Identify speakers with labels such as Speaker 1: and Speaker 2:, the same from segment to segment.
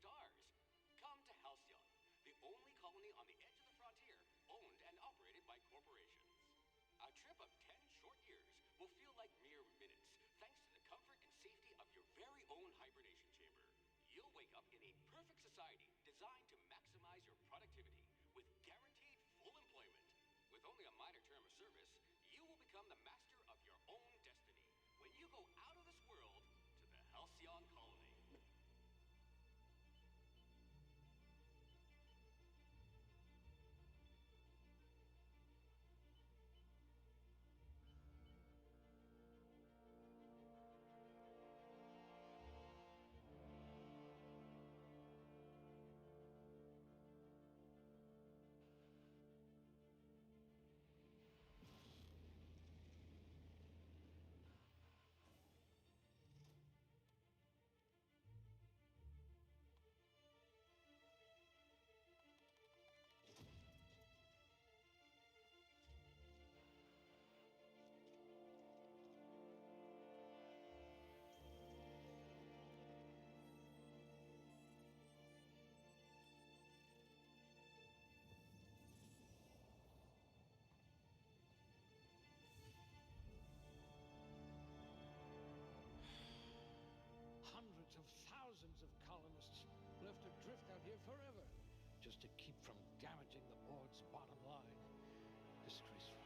Speaker 1: stars. Come to Halcyon, the only colony on the edge of the frontier, owned and operated by corporations. A trip of 10 short years will feel like mere minutes, thanks to the comfort and safety of your very own hibernation chamber. You'll wake up in a perfect society designed to maximize your productivity with guaranteed full employment. With only a minor term of service, you will become the master of your own destiny when you go out of this world to the Halcyon colony.
Speaker 2: Hundreds of thousands of colonists left adrift out here forever, just to keep from damaging the board's bottom line. Disgraceful.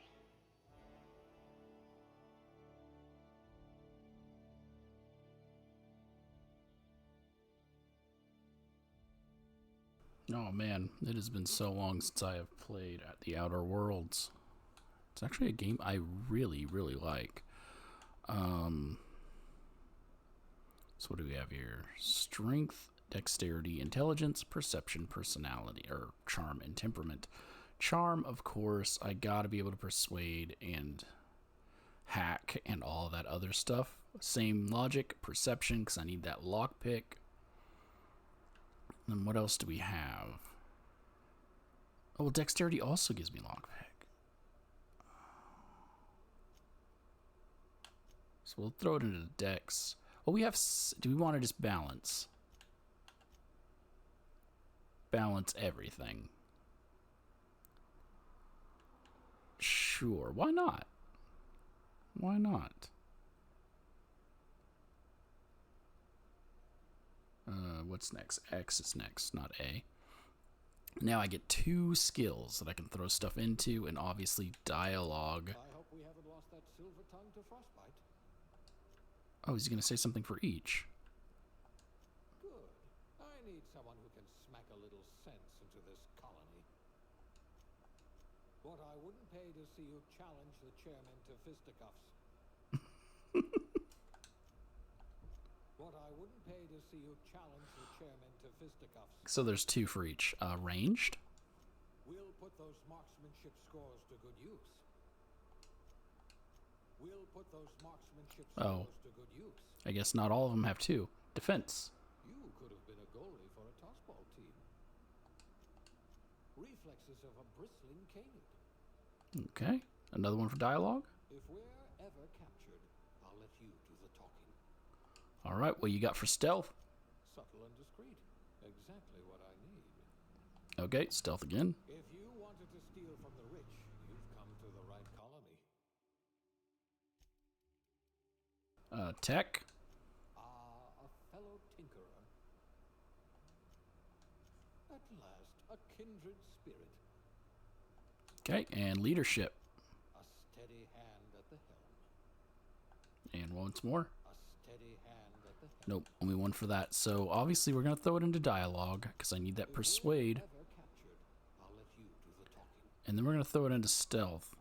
Speaker 3: Oh man, it has been so long since I have played at the Outer Worlds. It's actually a game I really, really like. So what do we have here? Strength, dexterity, intelligence, perception, personality, or charm and temperament. Charm, of course, I gotta be able to persuade and hack and all that other stuff. Same logic, perception, because I need that lockpick. And what else do we have? Oh, well, dexterity also gives me lockpick. So we'll throw it into the dex. Well, we have... Do we want to just balance? Balance everything. Sure, why not? Why not? What's next? X is next, not A. Now I get 2 skills that I can throw stuff into, and obviously dialogue.
Speaker 2: I hope we haven't lost that silver tongue to frostbite.
Speaker 3: Oh, he's going to say something for each.
Speaker 2: Good. I need someone who can smack a little sense into this colony. What I wouldn't pay to see you challenge the chairman to fisticuffs. What I wouldn't pay to see you challenge the chairman to fisticuffs.
Speaker 3: So there's 2 for each. Ranged?
Speaker 2: We'll put those marksmanship scores to good use. We'll put those marksmanship scores to good use.
Speaker 3: I guess not all of them have 2. Defense.
Speaker 2: You could have been a goalie for a tossball team. Reflexes of a bristling canid.
Speaker 3: Okay. Another one for dialogue?
Speaker 2: If we're ever captured, I'll let you do the talking.
Speaker 3: All right, what you got for stealth?
Speaker 2: Subtle and discreet. Exactly what I need.
Speaker 3: Okay, stealth again.
Speaker 2: If you wanted to steal from the rich, you've come to the right colony.
Speaker 3: Tech.
Speaker 2: A fellow tinkerer. At last, a kindred spirit.
Speaker 3: Okay, and leadership.
Speaker 2: A steady hand at the helm.
Speaker 3: And once more.
Speaker 2: A steady hand at the helm.
Speaker 3: Nope, only one for that. So obviously we're going to throw it into dialogue, because I need that persuade.
Speaker 2: Ever captured, I'll let you do the talking.
Speaker 3: And then we're going to throw it into stealth.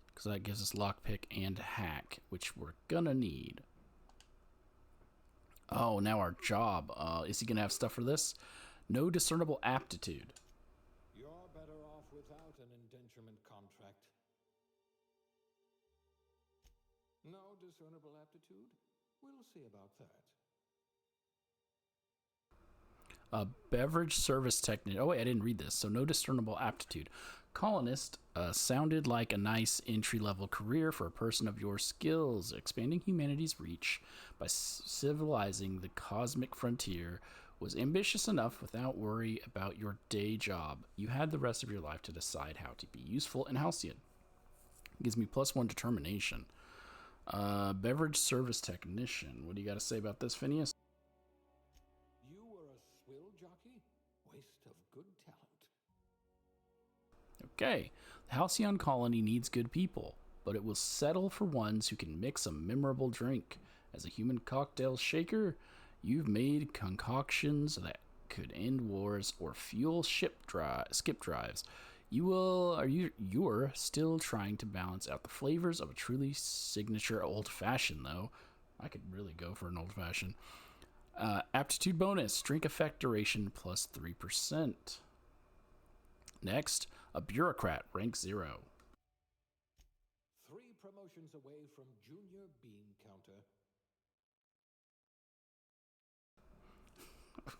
Speaker 3: Because that gives us lockpick and hack, which we're going to need. Oh, now our job. Is he going to have stuff for this? No discernible aptitude.
Speaker 2: You're better off without an indenturement contract. No discernible aptitude? We'll see about that.
Speaker 3: Beverage service technician. Oh, wait, I didn't read this. So no discernible aptitude. Colonist sounded like a nice entry-level career for a person of your skills. Expanding humanity's reach by civilizing the cosmic frontier was ambitious enough without worry about your day job. You had the rest of your life to decide how to be useful in Halcyon. Gives me +1 determination. Beverage service technician. What do you got to say about this, Phineas?
Speaker 2: You were a swill jockey? Waste of good talent.
Speaker 3: Okay, the Halcyon colony needs good people, but it will settle for ones who can mix a memorable drink. As a human cocktail shaker, you've made concoctions that could end wars or fuel skip drives. You're still trying to balance out the flavors of a truly signature old-fashioned, though. I could really go for an old-fashioned. Aptitude bonus, drink effect duration +3%. Next, a bureaucrat, rank 0.
Speaker 2: 3 promotions away from junior bean counter.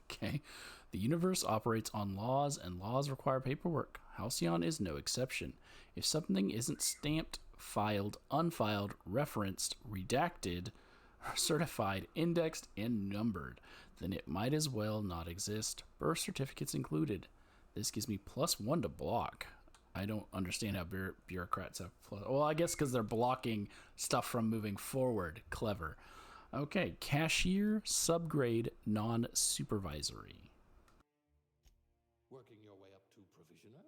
Speaker 3: Okay. The universe operates on laws, and laws require paperwork. Halcyon is no exception. If something isn't stamped, filed, unfiled, referenced, redacted, certified, indexed, and numbered, then it might as well not exist. Birth certificates included. This gives me +1 to block. I don't understand how bureaucrats have plus. Well, I guess because they're blocking stuff from moving forward. Clever. Okay, cashier, subgrade, non-supervisory.
Speaker 2: Working your way up to provisioner?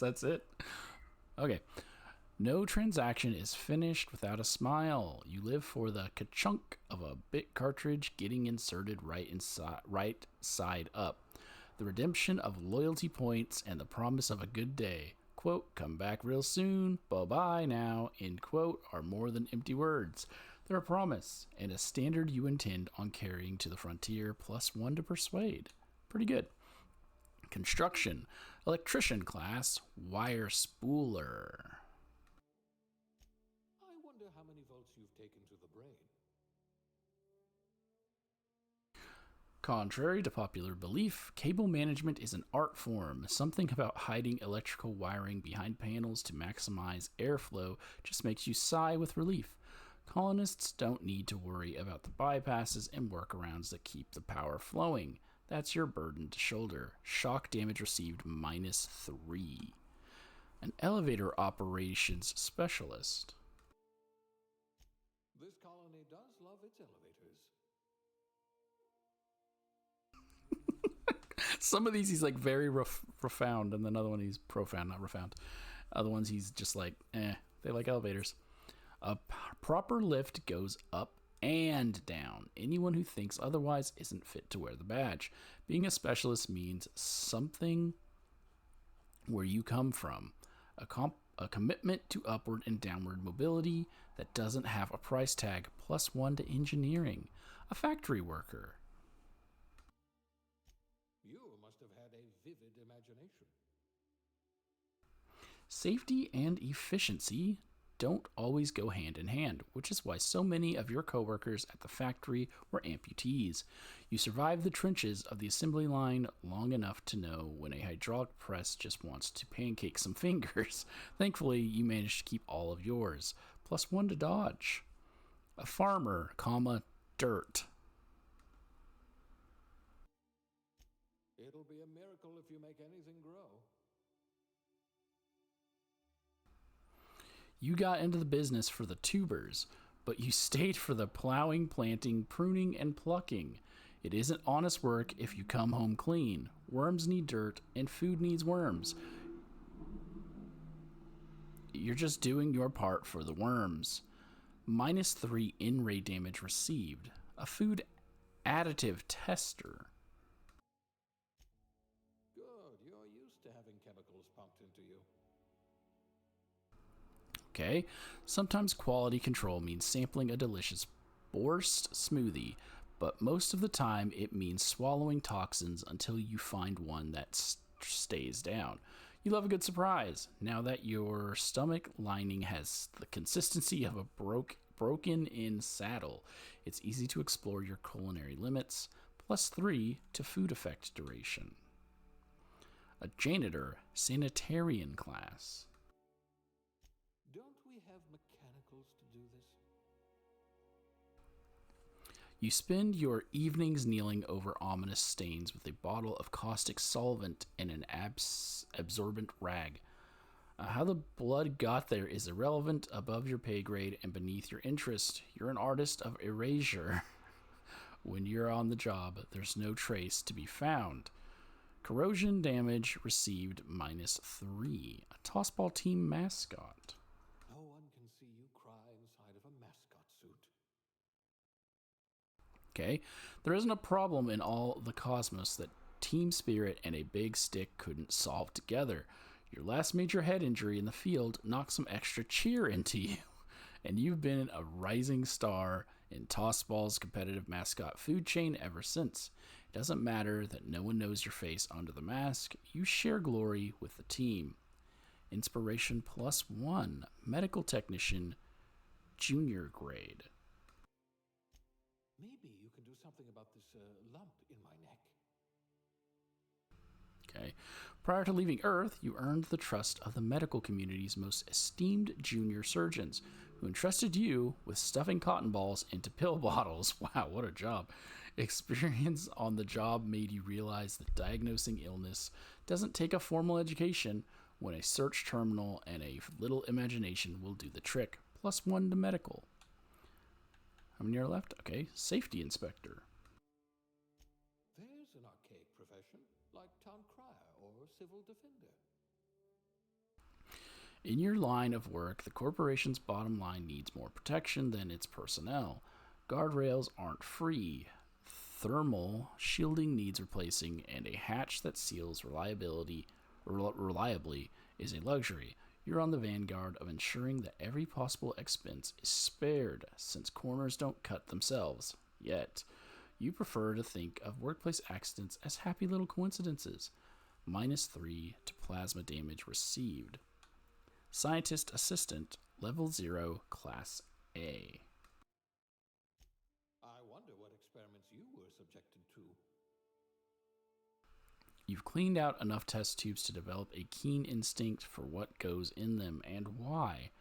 Speaker 3: That's it? Okay. No transaction is finished without a smile. You live for the ka-chunk of a bit cartridge getting inserted right side up. The redemption of loyalty points and the promise of a good day. Quote, come back real soon, bye-bye now, end quote, are more than empty words. They're a promise and a standard you intend on carrying to the frontier, +1 to persuade. Pretty good. Construction, electrician class, wire spooler.
Speaker 2: I wonder how many volts you've taken to the brain.
Speaker 3: Contrary to popular belief, cable management is an art form. Something about hiding electrical wiring behind panels to maximize airflow just makes you sigh with relief. Colonists don't need to worry about the bypasses and workarounds that keep the power flowing. That's your burden to shoulder. Shock damage received -3. An elevator operations specialist.
Speaker 2: This colony does love its elevators.
Speaker 3: Some of these he's like very profound, and then another one he's profound, not profound. Other ones he's just like, they like elevators. A proper lift goes up and down. Anyone who thinks otherwise isn't fit to wear the badge. Being a specialist means something where you come from. A commitment to upward and downward mobility that doesn't have a price tag, +1 to engineering. A factory worker.
Speaker 2: You must have had a vivid imagination.
Speaker 3: Safety and efficiency don't always go hand in hand, which is why so many of your coworkers at the factory were amputees. You survived the trenches of the assembly line long enough to know when a hydraulic press just wants to pancake some fingers. Thankfully, you managed to keep all of yours. +1 to dodge. A farmer, dirt.
Speaker 2: It'll be a miracle if you make anything grow.
Speaker 3: You got into the business for the tubers, but you stayed for the plowing, planting, pruning, and plucking. It isn't honest work if you come home clean. Worms need dirt, and food needs worms. You're just doing your part for the worms. -3 in-ray damage received. A food additive tester.
Speaker 2: Good, you're used to having chemicals pumped into you.
Speaker 3: Okay, sometimes quality control means sampling a delicious borscht smoothie, but most of the time it means swallowing toxins until you find one that stays down. You love a good surprise. Now that your stomach lining has the consistency of a broken-in saddle, it's easy to explore your culinary limits, +3 to food effect duration. a janitor, sanitarian class.
Speaker 2: Don't we have mechanicals to do this?
Speaker 3: You spend your evenings kneeling over ominous stains with a bottle of caustic solvent and an absorbent rag. How the blood got there is irrelevant, above your pay grade, and beneath your interest. You're an artist of erasure. When you're on the job, there's no trace to be found. Corrosion damage received -3. A tossball team mascot.
Speaker 2: No one can see you cry inside of a mascot suit.
Speaker 3: Okay, there isn't a problem in all the cosmos that team spirit and a big stick couldn't solve together. Your last major head injury in the field knocked some extra cheer into you, and you've been a rising star in Tossball's competitive mascot food chain ever since. It doesn't matter that no one knows your face under the mask. You share glory with the team. Inspiration +1, medical technician, junior grade.
Speaker 2: Maybe you can do something about this lump in my neck.
Speaker 3: Okay. Prior to leaving Earth, you earned the trust of the medical community's most esteemed junior surgeons, who entrusted you with stuffing cotton balls into pill bottles. Wow, what a job. Experience on the job made you realize that diagnosing illness doesn't take a formal education, when a search terminal and a little imagination will do the trick. +1 to medical. How many are left? Okay, safety inspector.
Speaker 2: There's an archaic profession, like town crier or civil defender.
Speaker 3: In your line of work, the corporation's bottom line needs more protection than its personnel. Guardrails aren't free. Thermal shielding needs replacing, and a hatch that seals reliably is a luxury. You're on the vanguard of ensuring that every possible expense is spared, since corners don't cut themselves. Yet, you prefer to think of workplace accidents as happy little coincidences. -3 to plasma damage received. Scientist assistant, level 0, class A.
Speaker 2: I wonder what experiments you were subjected to.
Speaker 3: You've cleaned out enough test tubes to develop a keen instinct for what goes in them and why.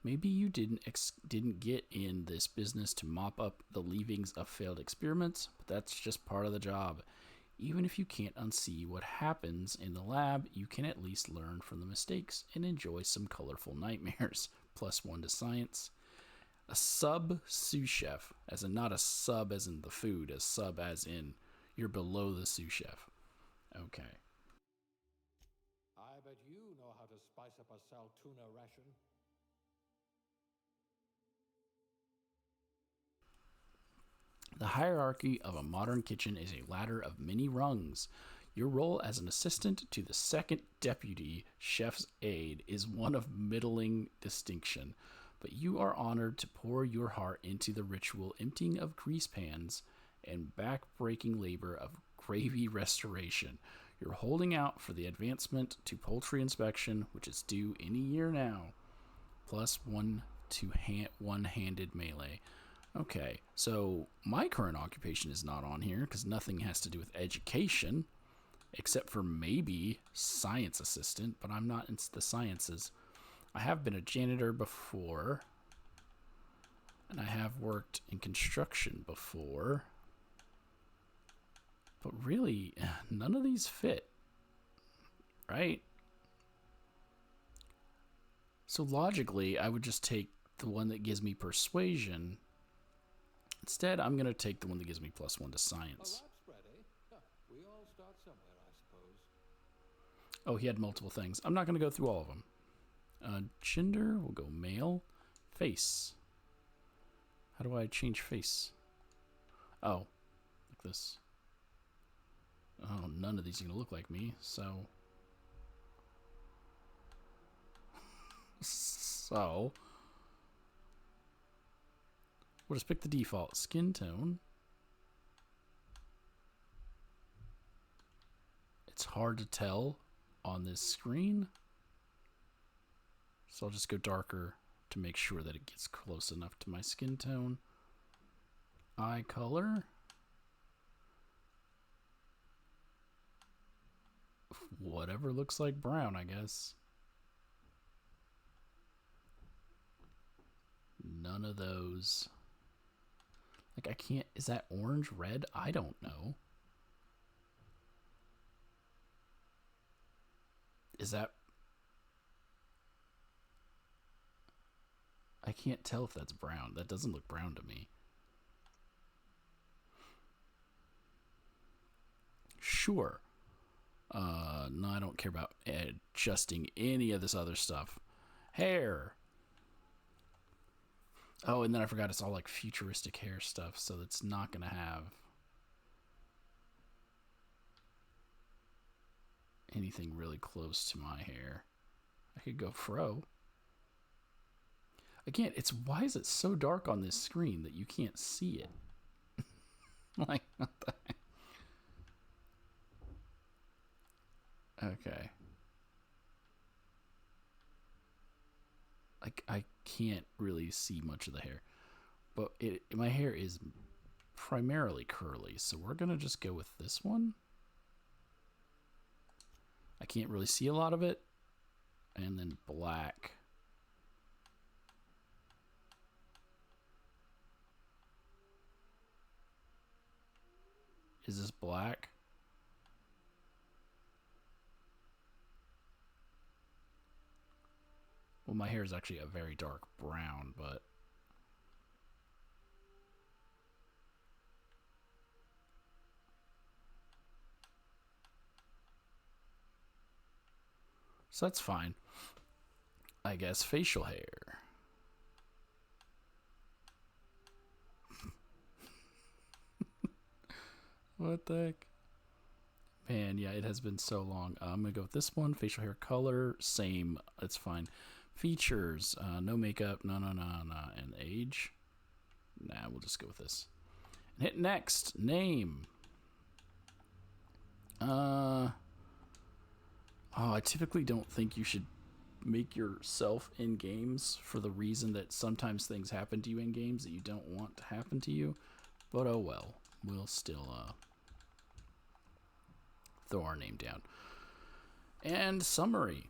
Speaker 3: Maybe you didn't get in this business to mop up the leavings of failed experiments, but that's just part of the job. Even if you can't unsee what happens in the lab, you can at least learn from the mistakes and enjoy some colorful nightmares. +1 to science. A sous chef, as in not a sub as in the food, a sub as in you're below the sous chef. Okay.
Speaker 2: I bet you know how to spice up a sal tuna ration.
Speaker 3: The hierarchy of a modern kitchen is a ladder of many rungs. Your role as an assistant to the second deputy chef's aide is one of middling distinction, but you are honored to pour your heart into the ritual emptying of grease pans and back-breaking labor of gravy restoration. You're holding out for the advancement to poultry inspection, which is due any year now. +1 to one-handed melee. Okay, so my current occupation is not on here because nothing has to do with education, except for maybe science assistant, but I'm not in the sciences. I have been a janitor before, and I have worked in construction before, but really, none of these fit, right? So logically, I would just take the one that gives me persuasion. Instead, I'm going to take the one that gives me +1 to science.
Speaker 2: A lab spread, eh? Huh. We all start somewhere, I suppose.
Speaker 3: Oh, he had multiple things. I'm not going to go through all of them. Gender, we'll go male. Face. How do I change face? Oh, like this. Oh, none of these are going to look like me, so... We'll just pick the default. Skin tone. It's hard to tell on this screen, so I'll just go darker to make sure that it gets close enough to my skin tone. Eye color. Whatever looks like brown, I guess. None of those. Like, I can't. Is that orange, red? I don't know. Is that. I can't tell if that's brown. That doesn't look brown to me. Sure. No, I don't care about adjusting any of this other stuff. Hair. Oh, and then I forgot it's all like futuristic hair stuff, so it's not going to have anything really close to my hair. I could go fro. Again, it's why is it so dark on this screen that you can't see it? Like, what the heck? Okay. Like, I can't really see much of the hair. But my hair is primarily curly, so we're going to just go with this one. I can't really see a lot of it. And then black. Is this black? Well, my hair is actually a very dark brown, but... So that's fine. I guess facial hair. What the heck? Man, yeah, it has been so long. I'm going to go with this one. Facial hair color, same. It's fine. Features, no makeup, no. And age? Nah, we'll just go with this. And hit next. Name. Oh, I typically don't think you should make yourself in games for the reason that sometimes things happen to you in games that you don't want to happen to you. But oh well. We'll still throw our name down. And summary.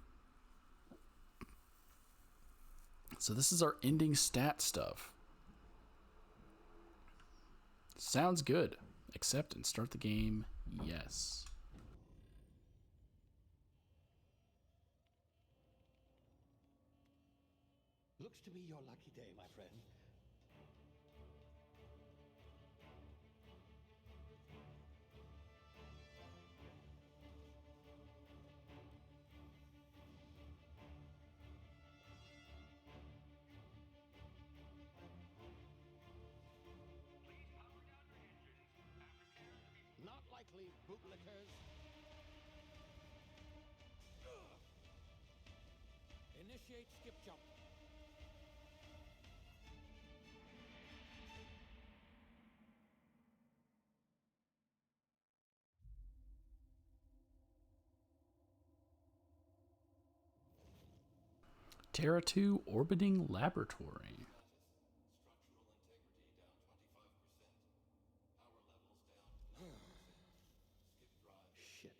Speaker 3: So this is our ending stat stuff. Sounds good. Accept and start the game. Yes.
Speaker 2: Looks to be your lucky day, my friend. Not likely, bootlickers. Initiate skip jump.
Speaker 3: Terra 2 orbiting laboratory.
Speaker 2: Shit.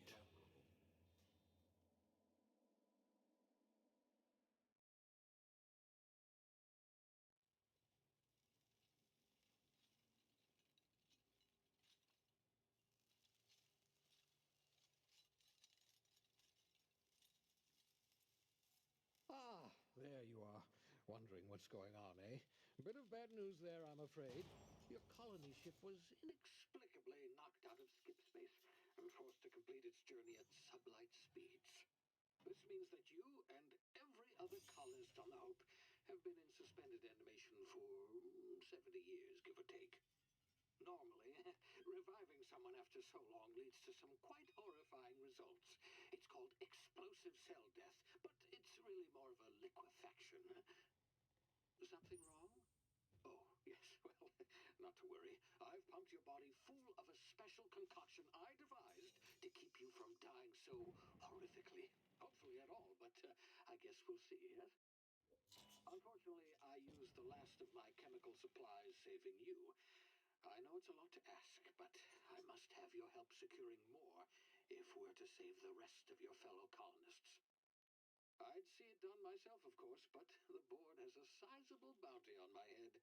Speaker 2: Ah, there you are. Wondering what's going on, eh? Bit of bad news there, I'm afraid. Your colony ship was inexplicably knocked out of skip space and forced to complete its journey at sublight speeds. This means that you and every other colonist on the Hope have been in suspended animation for 70 years, give or take. Normally, reviving someone after so long leads to some quite horrifying results. It's called explosive cell death, but it's really more of a liquefaction. Something wrong? Oh, yes, well, not to worry. I've pumped your body full of a special concoction I devised to keep you from dying so horrifically. Hopefully at all, but I guess we'll see, yes? Unfortunately, I used the last of my chemical supplies saving you. I know it's a lot to ask, but I must have your help securing more if we're to save the rest of your fellow colonists. I'd see it done myself, of course, but the board has a sizable bounty on my head.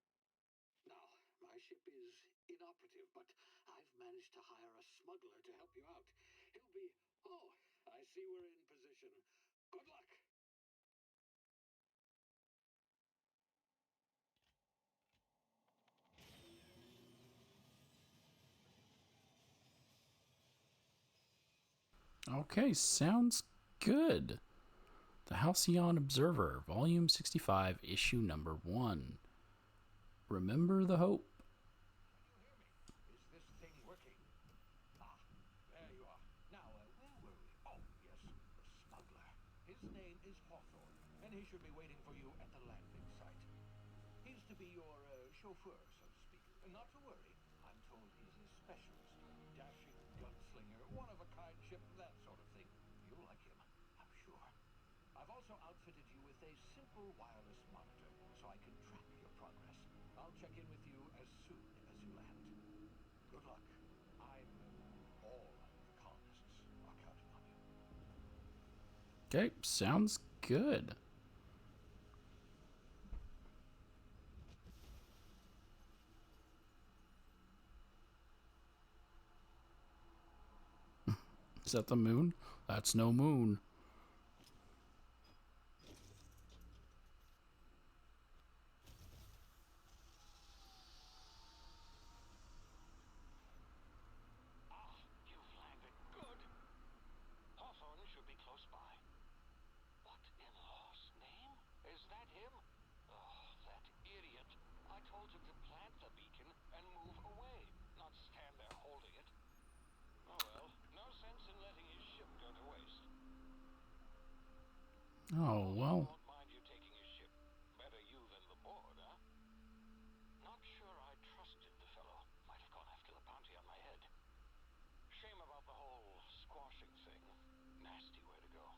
Speaker 2: Now, my ship is inoperative, but I've managed to hire a smuggler to help you out. He'll be... Oh, I see we're in position. Good luck!
Speaker 3: Okay, sounds good. The Halcyon Observer, Volume 65, Issue Number 1. Remember the Hope.
Speaker 2: Can you hear me? Is this thing working? Ah, there you are. Now, where were we? Oh, yes, the smuggler. His name is Hawthorne, and he should be waiting for you at the landing site. He's to be your chauffeur, so to speak. Not to worry. I'm told he's a specialist. Dashing gunslinger, one-of-a-kind ship, that sort of thing. You'll like him, I'm sure. I've also outfitted you with a simple wireless monitor, so I can track your progress. I'll check in with you as soon as you land. Good luck. All the colonists are counting on you.
Speaker 3: Okay, sounds good. Is that the moon? That's no moon.
Speaker 1: Ah, you've landed good. Hawthorne should be close by. What in law's name? Is that him? Oh, that idiot. I told him to plant the beacon and move away, not stand there holding it. Oh well, no sense in letting his ship go to waste.
Speaker 3: Oh,
Speaker 1: He
Speaker 3: well.
Speaker 1: won't mind you taking his ship. Better you than the board, huh? Not sure I trusted the fellow. Might have gone after the bounty on my head. Shame about the whole squashing thing. Nasty way to go.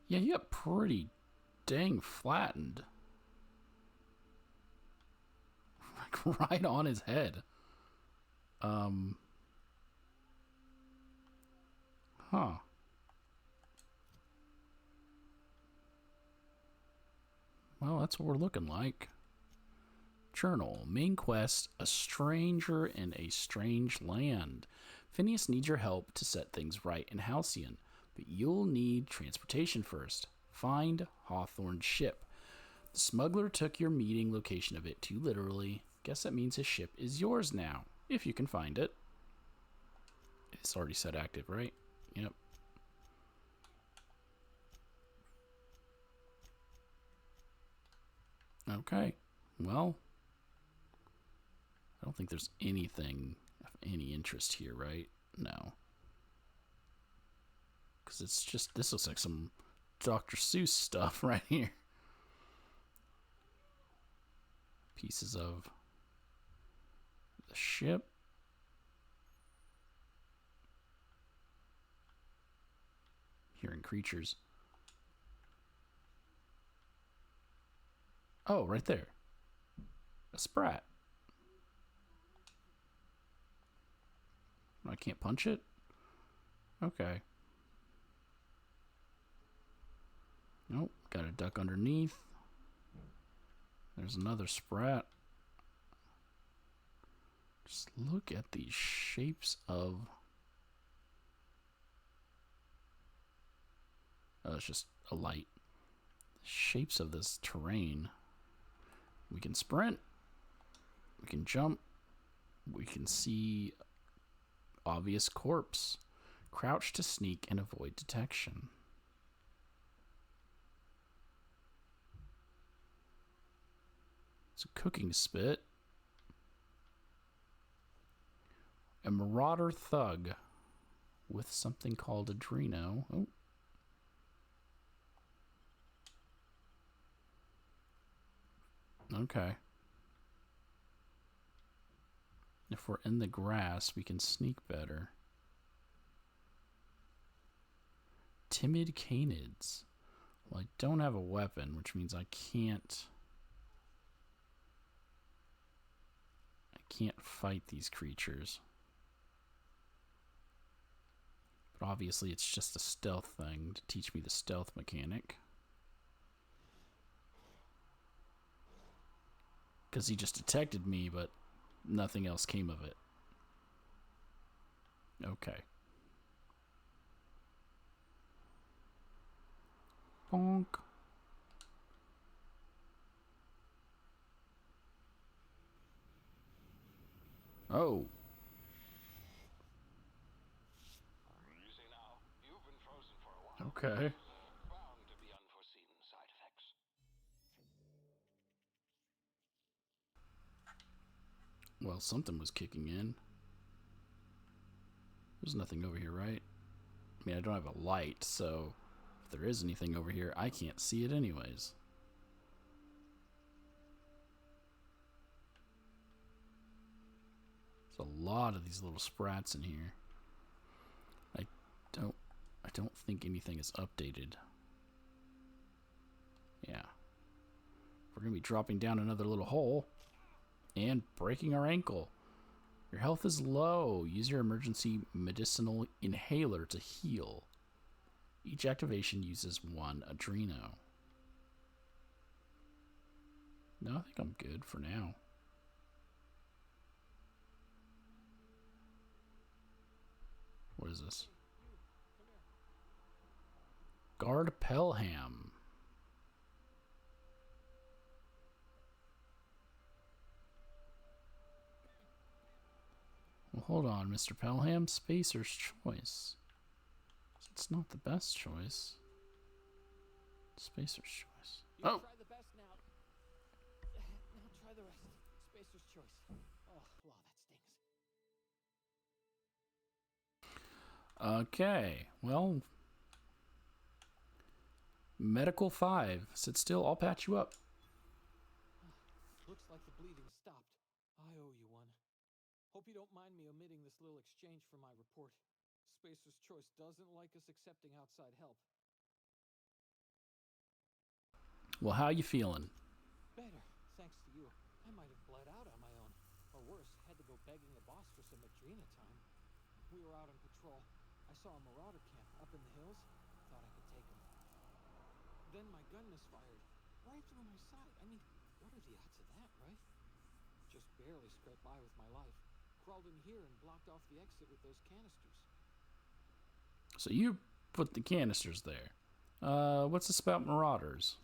Speaker 3: Yeah, he got pretty dang flattened. Like right on his head. Um. Huh. Well, that's what we're looking like. Journal. Main quest, A Stranger in a Strange Land. Phineas needs your help to set things right in Halcyon, but you'll need transportation first. Find Hawthorne's ship. The smuggler took your meeting location of it too literally. Guess that means his ship is yours now, if you can find it. It's already set active, right? Yep. Okay. Well, I don't think there's anything of any interest here, right? No. Because it's just, this looks like some Dr. Seuss stuff right here. Pieces of the ship. Hearing creatures. Oh, right there. A sprat. I can't punch it? Okay. Nope. Got a duck underneath. There's another sprat. Just look at these shapes of... Oh, it's just a light. Shapes of this terrain. We can sprint. We can jump. We can see obvious corpse. Crouch to sneak and avoid detection. It's a cooking spit. A marauder thug with something called Adreno. Oh. Okay. If we're in the grass, we can sneak better. Timid canids. Well, I don't have a weapon, which means I can't... can't fight these creatures. But obviously it's just a stealth thing to teach me the stealth mechanic. Because he just detected me, but nothing else came of it. Okay. Bonk. Oh.
Speaker 2: Easy now. You've been frozen for a while.
Speaker 3: Okay.
Speaker 2: Bound to be unforeseen side effects.
Speaker 3: Well, something was kicking in. There's nothing over here, right? I mean, I don't have a light, so if there is anything over here, I can't see it anyways. There's a lot of these little sprats in here. I don't think anything is updated. Yeah. We're gonna be dropping down another little hole and breaking our ankle. Your health is low. Use your emergency medicinal inhaler to heal. Each activation uses 1 adreno. No, I think I'm good for now. What is this? Guard Pelham. Well, hold on, Mr. Pelham. Spacer's choice. It's not the best choice. Spacer's choice.
Speaker 4: You
Speaker 3: Oh!
Speaker 4: try the best now. Now try the rest. Spacer's choice. Oh, wow, that stings.
Speaker 3: Okay, well... Medical 5. Sit still, I'll patch you up.
Speaker 4: Looks like the bleeding stopped. I owe you one. Hope you don't mind me omitting this little exchange from my report. Spacer's choice doesn't like us accepting outside help.
Speaker 3: Well, how you feeling?
Speaker 4: Better, thanks to you. I might have bled out on my own. Or worse, had to go begging the boss for some adrena time. We were out on patrol. I saw a marauder camp up in the hills. Thought I could take him. Then my gun misfired. Right through my side. I mean, what are the odds of that, right? Just barely scraped by with my life. Crawled in here and blocked off the exit with those canisters.
Speaker 3: So you put the canisters there. What's this about marauders?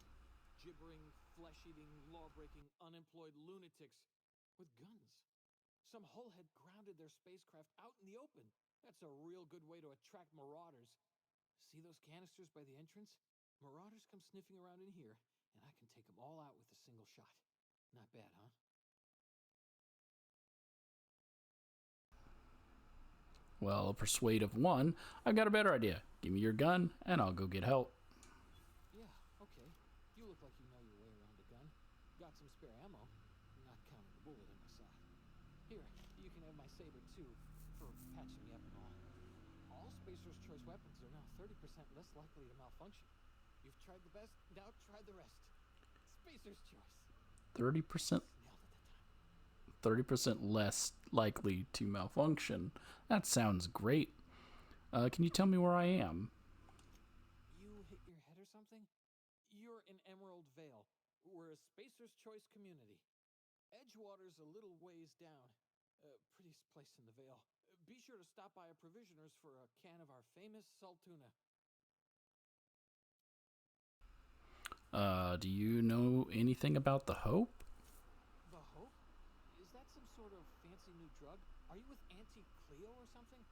Speaker 4: Gibbering, flesh-eating, law-breaking, unemployed lunatics with guns. Some hullhead grounded their spacecraft out in the open. That's a real good way to attract marauders. See those canisters by the entrance? Marauders come sniffing around in here, and I can take them all out with a single shot. Not bad, huh?
Speaker 3: Well, a persuade of 1. I've got a better idea. Give me your gun, and I'll go get help.
Speaker 4: Yeah, okay. You look like you know your way around a gun. Got some spare ammo, not counting the bullet in my side. Here, you can have my saber too, for patching me up and all. All Spacer's choice weapons are now 30% less likely to malfunction. You've tried the best, now try the rest. Spacer's choice.
Speaker 3: 30%.
Speaker 4: Nailed it that time.
Speaker 3: 30% less likely to malfunction. That sounds great. Can you tell me where I am?
Speaker 4: You hit your head or something? You're in Emerald Vale. We're a Spacer's Choice community. Edgewater's a little ways down. Prettiest place in the Vale. Be sure to stop by a provisioner's for a can of our famous salt tuna.
Speaker 3: Do you know anything about the Hope?
Speaker 4: The Hope? Is that some sort of fancy new drug? Are you with Auntie Cleo or something?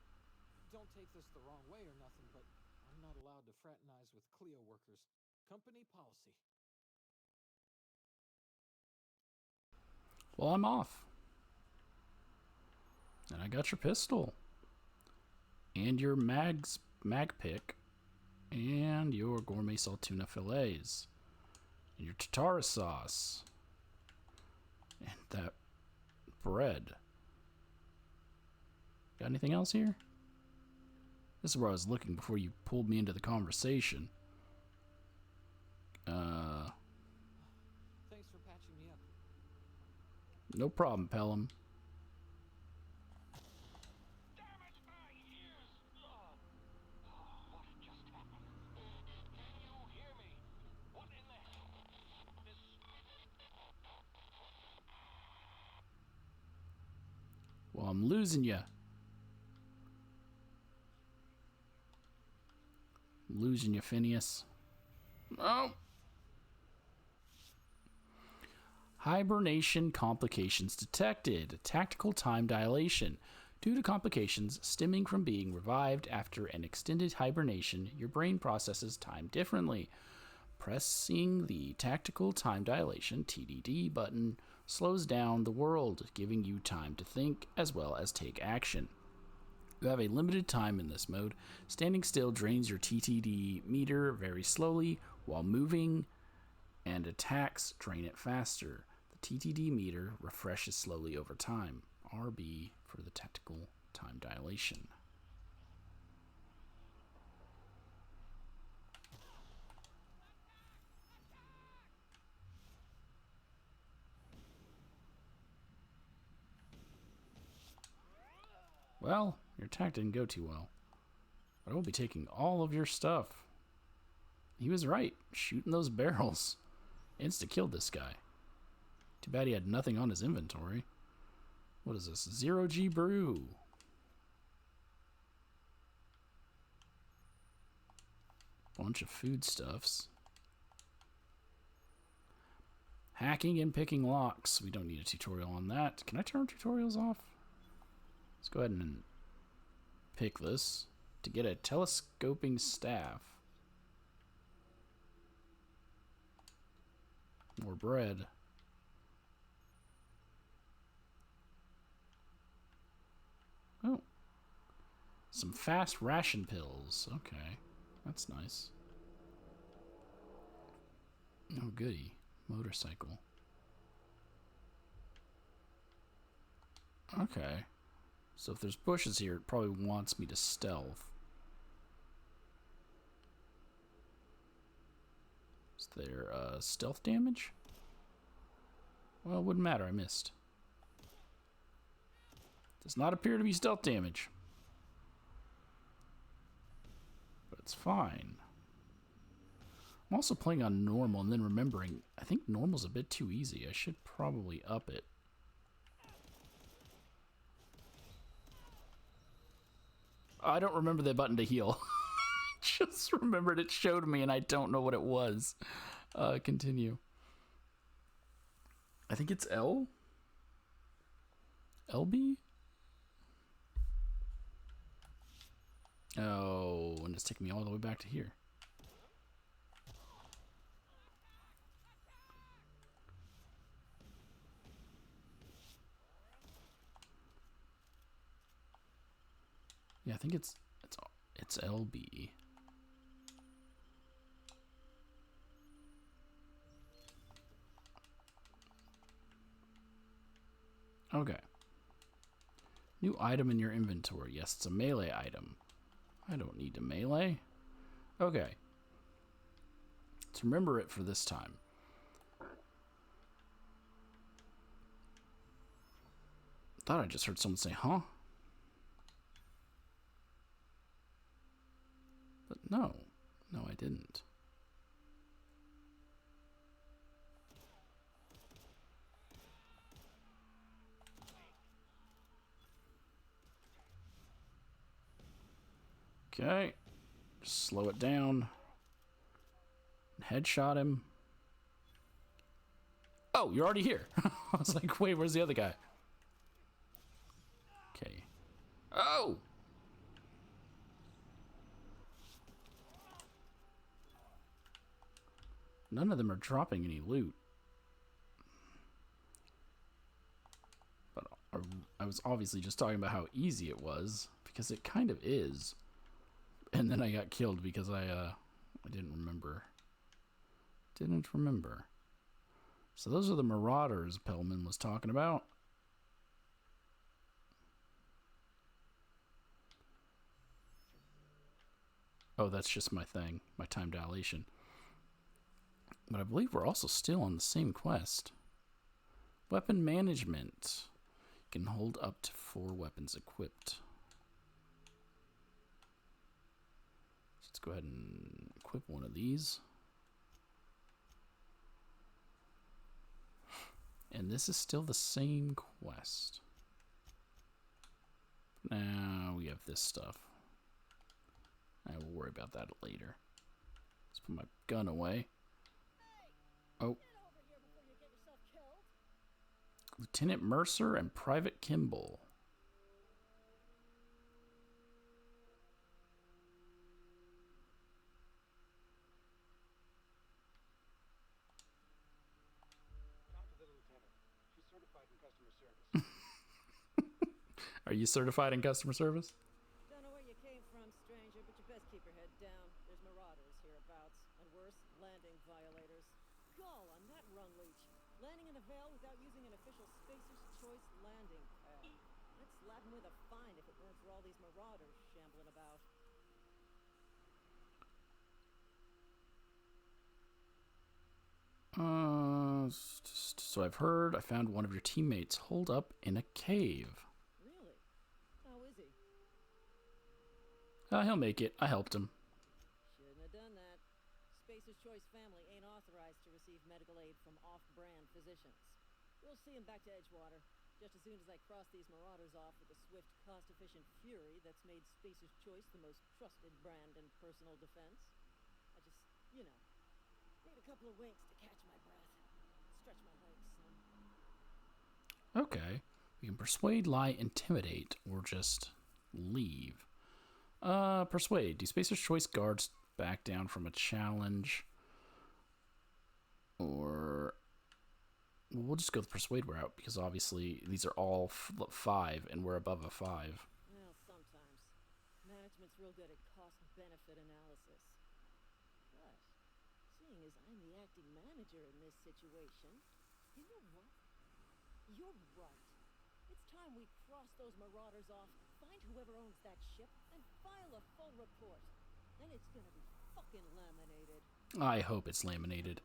Speaker 4: Don't take this the wrong way or nothing, but I'm not allowed to fraternize with Cleo workers. Company policy.
Speaker 3: Well, I'm off. And I got your pistol. And your mag pick. And your gourmet salt tuna fillets. And your tartare sauce. And that bread. Got anything else here? This is where I was looking before you pulled me into the conversation.
Speaker 4: Thanks for patching me up.
Speaker 3: No problem, Pelham. Well, I'm losing you. Losing you, Phineas. Oh! Hibernation complications detected. Tactical time dilation. Due to complications stemming from being revived after an extended hibernation, your brain processes time differently. Pressing the tactical time dilation (TDD) button slows down the world, giving you time to think as well as take action. You have a limited time in this mode. Standing still drains your TTD meter very slowly, while moving and attacks drain it faster. The TTD meter refreshes slowly over time. RB for the tactical time dilation. Well, your attack didn't go too well. But I will be taking all of your stuff. He was right. Shooting those barrels. Insta-killed this guy. Too bad he had nothing on his inventory. What is this? 0G brew. Bunch of foodstuffs. Hacking and picking locks. We don't need a tutorial on that. Can I turn tutorials off? Let's go ahead and pick this. To get a telescoping staff. More bread. Oh. Some fast ration pills. Okay. That's nice. Oh, goody. Motorcycle. Okay. So if there's bushes here, it probably wants me to stealth. Is there stealth damage? Well, it wouldn't matter. I missed. Does not appear to be stealth damage. But it's fine. I'm also playing on normal and then remembering, I think normal's a bit too easy. I should probably up it. I don't remember the button to heal. Just remembered it showed me and I don't know what it was. Continue. I think it's L? LB? Oh, and it's taking me all the way back to here. Yeah, I think it's LB. Okay. New item in your inventory. Yes, it's a melee item. I don't need to melee. Okay. Let's remember it for this time. Thought I just heard someone say, huh? But no. No, I didn't. Okay. Just slow it down. Headshot him. Oh, you're already here. I was like, wait, where's the other guy? Okay. Oh! None of them are dropping any loot. But I was obviously just talking about how easy it was, because it kind of is. And then I got killed because I didn't remember. Didn't remember. So those are the marauders Pellman was talking about. Oh, that's just my thing, my time dilation. But I believe we're also still on the same quest. Weapon management. You can hold up to 4 weapons equipped. Let's go ahead and equip one of these. And this is still the same quest. Now we have this stuff. I will worry about that later. Let's put my gun away. Oh. Lieutenant Mercer and Private Kimball.
Speaker 5: Talk to the lieutenant. She's certified in customer service.
Speaker 3: Are you certified in customer service?
Speaker 6: Don't know where you came from, stranger, but you best keep your head down. There's marauders hereabouts, and worse, landing violators. Gall on that rung leech. Landing in the Vale without using an official Spacer's Choice landing pad. I'd slap him with a fine if it weren't for all these marauders shambling about.
Speaker 3: So I've heard I found one of your teammates holed up in a cave.
Speaker 6: Really? How is he?
Speaker 3: He'll make it. I helped him.
Speaker 6: Shouldn't have done that. Spacer's Choice family ain't authorized to receive medical aid from off-brand physicians. We'll see him back to Edgewater, just as soon as I cross these marauders off with the swift, cost-efficient fury that's made Spacer's Choice the most trusted brand in personal defense. I just, you know, need a couple of winks to catch my breath. Stretch my legs, son.
Speaker 3: Okay. We can persuade, lie, intimidate, or just leave. Persuade. Do Spacer's Choice guards back down from a challenge? Or... we'll just go with persuade route, because obviously these are all 5, and we're above a 5.
Speaker 6: Well, sometimes. Management's real good at cost-benefit analysis. But, seeing as I'm the acting manager in this situation, you know what? You're right. It's time we cross those marauders off, find whoever owns that ship, and file a full report. Then it's gonna be fucking laminated.
Speaker 3: I hope it's laminated.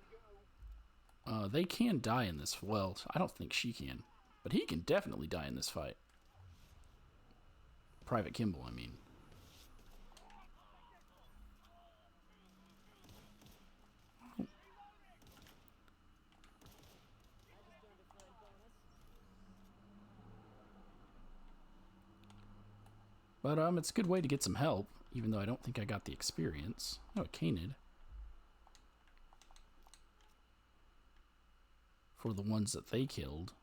Speaker 3: They can die in this. Well, I don't think she can. But he can definitely die in this fight. Private Kimball, I mean. But it's a good way to get some help, even though I don't think I got the experience. Oh, a canid. For the ones that they killed.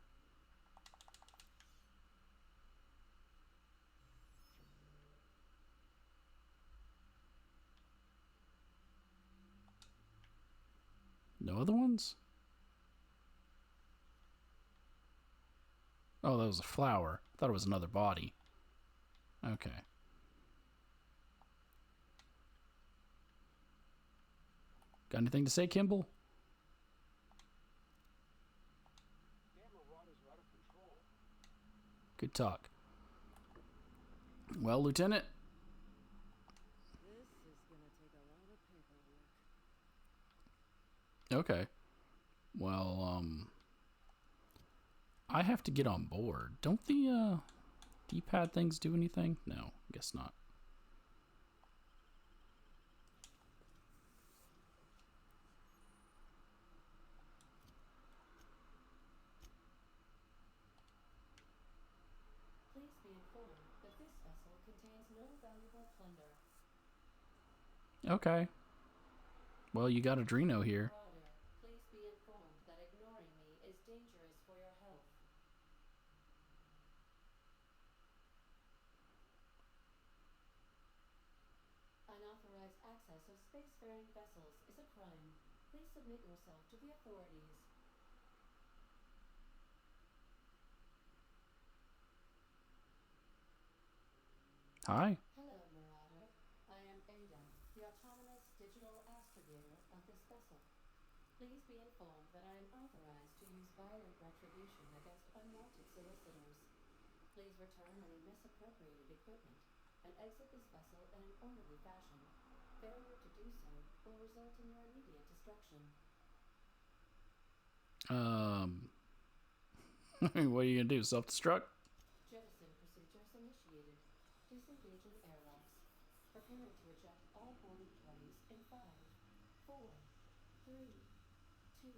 Speaker 3: No other ones? Oh, that was a flower. I thought it was another body. Okay. Got anything to say, Kimball?
Speaker 5: Damn marauders are out of control.
Speaker 3: Good talk. Well, Lieutenant.
Speaker 6: This is gonna take a lot of paperwork.
Speaker 3: Okay. Well, I have to get on board. Don't the D-pad things do anything? No, guess not.
Speaker 7: Please be informed that this vessel contains no valuable plunder.
Speaker 3: Okay. Well, you got Adreno here.
Speaker 7: Marauder, please be informed that ignoring me is dangerous for your health. Unauthorized access of spacefaring vessels is a crime. Please submit yourself to the authorities.
Speaker 3: Hi.
Speaker 7: Hello, Marauder. I am Ada, the autonomous digital astrogator of this vessel. Please be informed that I am authorized to use violent retribution against unwanted solicitors. Please return any misappropriated equipment and exit this vessel in an orderly fashion. Failure to do so will result in your immediate destruction.
Speaker 3: What are you gonna do? Self-destruct?
Speaker 7: Jettison procedures initiated. Disengaging airlocks. Preparing to eject all boarding parties in 5, 4, 3, 2,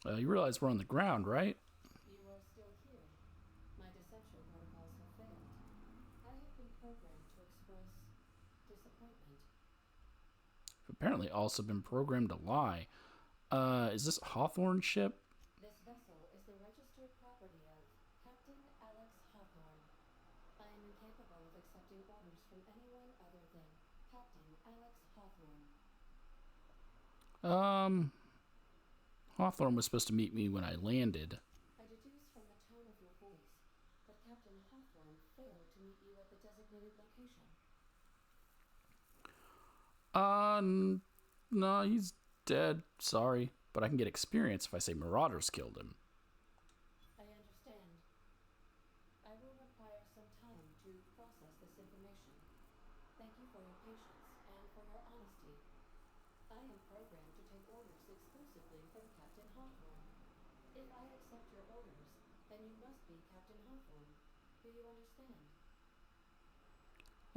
Speaker 7: 1.
Speaker 3: You realize we're on the ground, right?
Speaker 7: You are still here. My deception protocols have failed. I have been programmed to express disappointment.
Speaker 3: Apparently also been programmed to lie. Is this Hawthorne ship?
Speaker 7: This vessel is the registered property of Captain Alex Hawthorne. I am incapable of accepting orders from anyone other than Captain Alex Hawthorne.
Speaker 3: Hawthorne was supposed to meet me when I landed.
Speaker 7: I deduce from the tone of your voice that Captain Hawthorne failed to meet you at the designated location.
Speaker 3: No, he's dead. Sorry. But I can get experience if I say Marauders killed him.
Speaker 7: I understand. I will require some time to process this information. Thank you for your patience and for your honesty. I am programmed to take orders exclusively from Captain Hawthorne. If I accept your orders, then you must be Captain Hawthorne. Do you understand?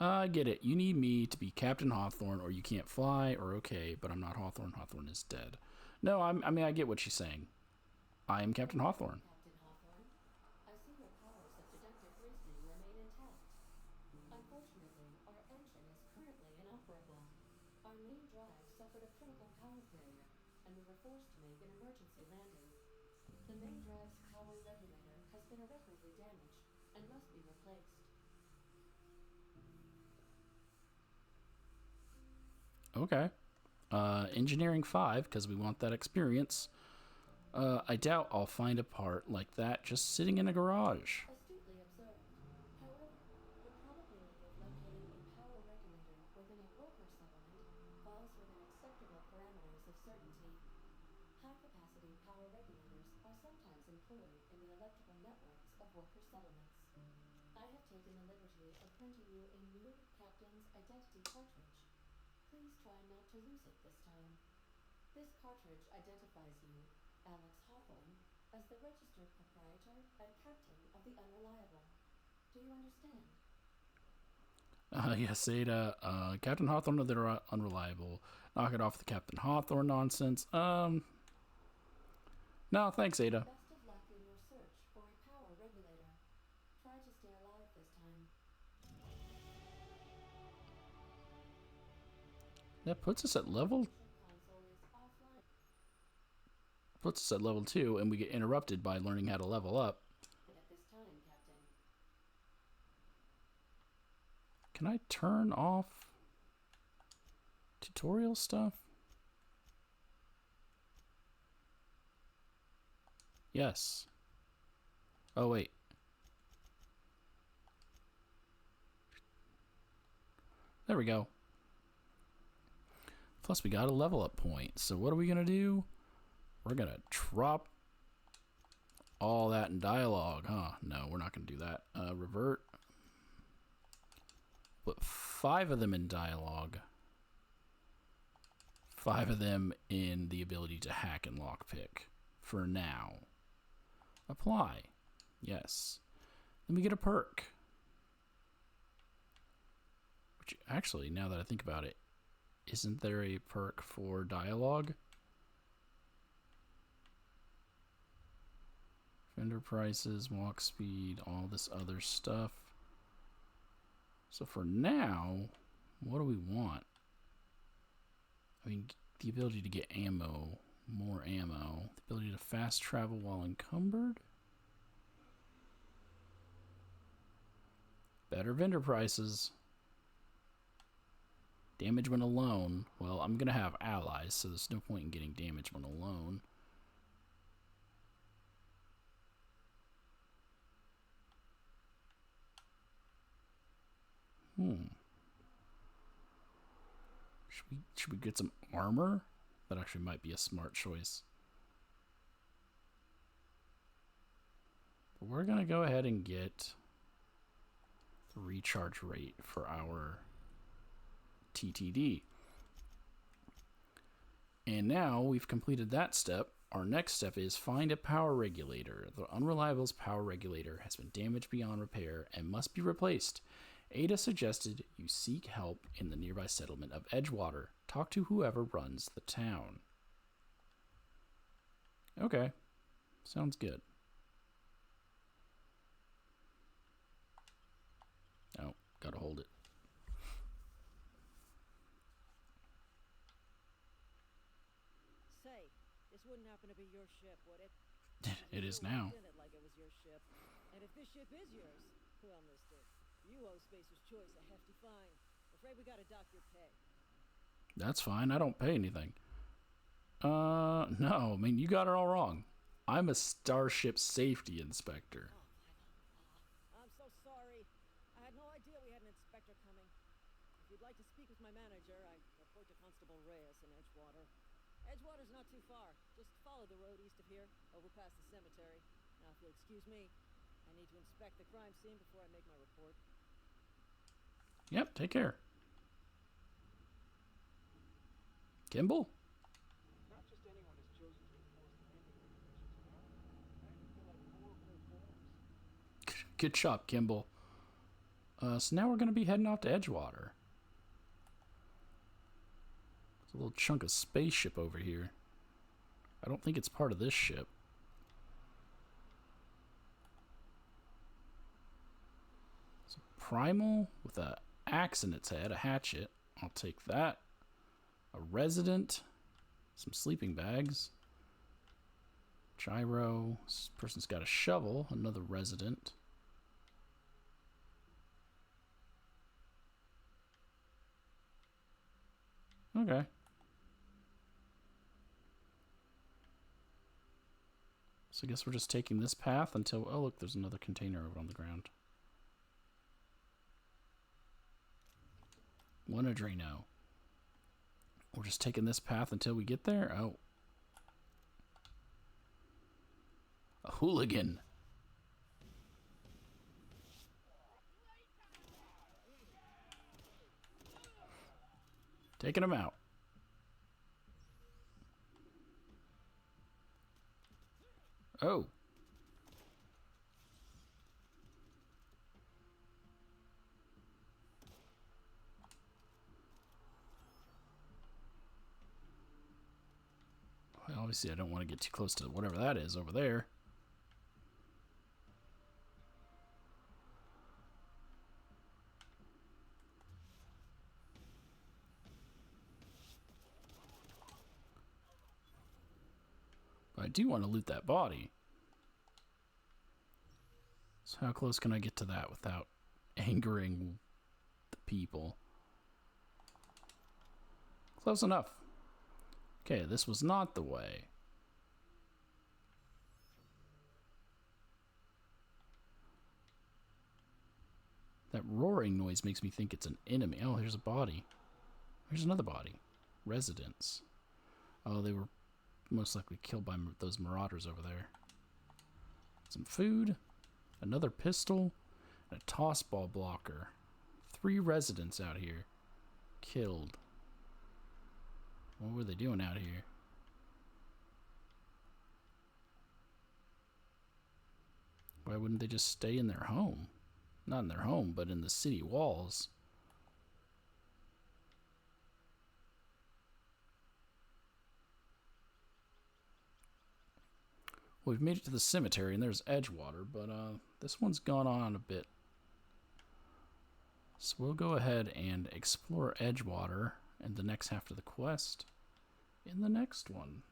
Speaker 3: I get it. You need me to be Captain Hawthorne or you can't fly or okay, but I'm not Hawthorne. Hawthorne is dead. No, I mean, I get what she's saying. I am Captain Hawthorne.
Speaker 7: Captain Hawthorne, I see your powers of deductive reasoning remain intact. Unfortunately, our engine is currently inoperable. Our main drive suffered a critical power failure, and we were forced to make an emergency landing. The main drive's power regulator has been irreparably damaged and must be replaced.
Speaker 3: Okay. Engineering 5, because we want that experience. I doubt I'll find a part like that just sitting in a garage.
Speaker 7: Astutely observed. However, the probability of locating a power regulator within a worker settlement falls within acceptable parameters of certainty. High-capacity power regulators are sometimes employed in the electrical networks of worker settlements. I have taken the liberty of printing you a new captain's identity cartridge. Please try not to lose it this time. This cartridge identifies you, Alex Hawthorne, as the registered proprietor and captain of the Unreliable. Do you understand?
Speaker 3: Yes, Ada. Captain Hawthorne of the Unreliable. Knock it off the Captain Hawthorne nonsense. No, thanks, Ada.
Speaker 7: Best of luck in your search for a power regulator. Try to stay alive this time.
Speaker 3: That puts us at level...
Speaker 7: Console is offline.
Speaker 3: Puts us at level 2, and we get interrupted by learning how to level up.
Speaker 7: At this time, Captain.
Speaker 3: Can I turn off tutorial stuff? Yes. Oh, wait. There we go. Plus, we got a level up point. So what are we going to do? We're going to drop all that in dialogue, huh? No, we're not going to do that. Revert. Put 5 of them in dialogue. 5 of them in the ability to hack and lockpick. For now. Apply. Yes. Then we get a perk. Which, actually, now that I think about it, isn't there a perk for dialogue? Vendor prices, walk speed, all this other stuff. So for now, what do we want? I mean, the ability to get ammo, more ammo, the ability to fast travel while encumbered. Better vendor prices. Damage when alone. Well, I'm going to have allies, so there's no point in getting damage when alone. Should we get some armor? That actually might be a smart choice. But we're going to go ahead and get the recharge rate for our TTD. And now we've completed that step. Our next step is find a power regulator. The Unreliable's power regulator has been damaged beyond repair and must be replaced. Ada suggested you seek help in the nearby settlement of Edgewater. Talk to whoever runs the town. Okay. Sounds good. Oh, gotta hold it.
Speaker 6: Say, this wouldn't happen to be your ship, would it?
Speaker 3: It is now.
Speaker 6: In it like it was your ship. And if this ship is yours, well, mister, you owe Spacer's Choice a hefty fine. Afraid we gotta dock your pay.
Speaker 3: That's fine. I don't pay anything. No. I mean, you got it all wrong. I'm a Starship Safety Inspector.
Speaker 6: I'm so sorry. I had no idea we had an inspector coming. If you'd like to speak with my manager, I report to Constable Reyes in Edgewater. Edgewater's not too far. Just follow the road east of here, over past the cemetery. Now, if you'll excuse me, I need to inspect the crime scene before I make my report.
Speaker 3: Yep, take care. Kimball?
Speaker 5: Not just anyone is chosen to enforce the ending regulations, you know. I had to fill out 4 whole forms.
Speaker 3: Good job, Kimball. So now we're going to be heading off to Edgewater. There's a little chunk of spaceship over here. I don't think it's part of this ship. It's a primal with an axe in its head, a hatchet. I'll take that. A resident. Some sleeping bags. Gyro. This person's got a shovel. Another resident. Okay. So I guess we're just taking this path until... Oh, look, there's another container over on the ground. One Adreno. We're just taking this path until we get there? Oh. A hooligan. Taking him out. Oh. Well, obviously I don't want to get too close to whatever that is over there. But I do want to loot that body. So how close can I get to that without angering the people? Close enough. Okay, this was not the way. That roaring noise makes me think it's an enemy. Oh, here's a body. Here's another body. Residents. Oh, they were most likely killed by those marauders over there. Some food. Another pistol. And a toss ball blocker. 3 residents out here. Killed. What were they doing out here? Why wouldn't they just stay in their home? Not in their home, but in the city walls. Well, we've made it to the cemetery, and there's Edgewater, but this one's gone on a bit. So we'll go ahead and explore Edgewater and the next half of the quest in the next one.